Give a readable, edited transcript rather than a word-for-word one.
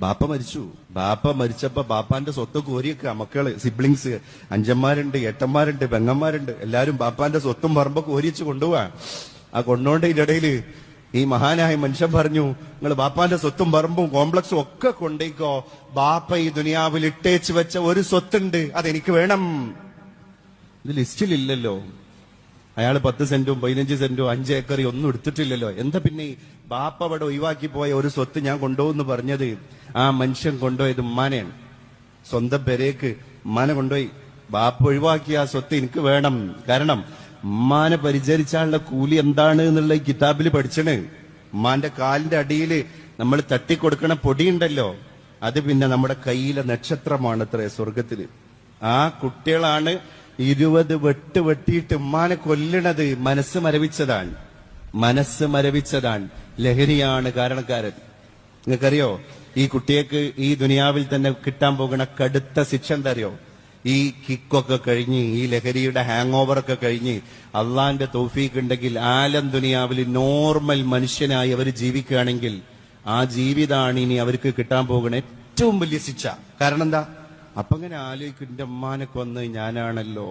ബാപ്പ മരിച്ചപ്പോ ബാപ്പാന്റെ സ്വത്ത് കോരിയൊക്കെ മക്കള് സിബ്ലിങ്സ് 5 8 പെങ്ങന്മാരുണ്ട്. എല്ലാരും ബാപ്പാന്റെ സ്വത്തും പറമ്പൊക്കെ കോരിച്ച് കൊണ്ടുപോവാ. ആ കൊണ്ടോണ്ടതിന്റെ ഇടയില് ഈ മഹാനായ മനുഷ്യൻ പറഞ്ഞു, നിങ്ങൾ ബാപ്പാന്റെ സ്വത്തും പറമ്പും കോംപ്ലക്സും ഒക്കെ കൊണ്ടേക്കോ, ബാപ്പ ഈ ദുനിയാവിൽ ഇട്ടേച്ച് വെച്ച ഒരു സ്വത്തുണ്ട്, അതെനിക്ക് വേണം. ഇത് ലിസ്റ്റിലില്ലല്ലോ. അയാൾ 10 സെന്റും 15 സെന്റും 5 ഏക്കറി ഒന്നും എടുത്തിട്ടില്ലല്ലോ. എന്താ പിന്നെ ബാപ്പ അവിടെ ഒഴിവാക്കി പോയ ഒരു സ്വത്ത് ഞാൻ കൊണ്ടുപോകുന്നു പറഞ്ഞത്? ആ മനുഷ്യൻ കൊണ്ടുപോയത് ഉമ്മാനെയാണ്. സ്വന്തം പെരേക്ക് ഉമ്മാനെ കൊണ്ടുപോയി. ബാപ്പ ഒഴിവാക്കിയ ആ സ്വത്ത് എനിക്ക് വേണം. കാരണം ഉമ്മാനെ പരിചരിച്ചാലുള്ള കൂലി എന്താണ് എന്നുള്ള ഈ കിതാബിൽ പഠിച്ചണ്. ഉമ്മാന്റെ കാലിന്റെ അടിയിൽ നമ്മൾ തട്ടിക്കൊടുക്കണ പൊടിയുണ്ടല്ലോ, അത് പിന്നെ നമ്മുടെ കയ്യിലെ നക്ഷത്രമാണ് അത്രേ സ്വർഗത്തില്. ആ കുട്ടികളാണ് 20 വെട്ട് വെട്ടിയിട്ട് ഉമ്മാനെ കൊല്ലണത്. മനസ്സ് മരവിച്ചതാണ്. ലഹരിയാണ് കാരണക്കാരൻ. നിങ്ങൾക്കറിയോ ഈ കുട്ടിയൊക്കെ ഈ ദുനിയാവിൽ തന്നെ കിട്ടാൻ പോകുന്ന കടുത്ത ശിക്ഷ എന്താ അറിയോ? ഈ കിക്കൊക്കെ കഴിഞ്ഞ് ഈ ലഹരിയുടെ ഹാങ് ഓവറൊക്കെ കഴിഞ്ഞ് അള്ളാന്റെ തൗഫീഖ് ഉണ്ടെങ്കിൽ ആലം ദുനിയാവിൽ നോർമൽ മനുഷ്യനായി അവർ ജീവിക്കുകയാണെങ്കിൽ ആ ജീവിതമാണ് ഇനി അവർക്ക് കിട്ടാൻ പോകുന്ന ഏറ്റവും വലിയ ശിക്ഷ. കാരണം എന്താ? അപ്പൊ അങ്ങനെ ആലോചിക്കും, എന്റെ ഉമ്മാനെ കൊന്ന് ഞാനാണല്ലോ.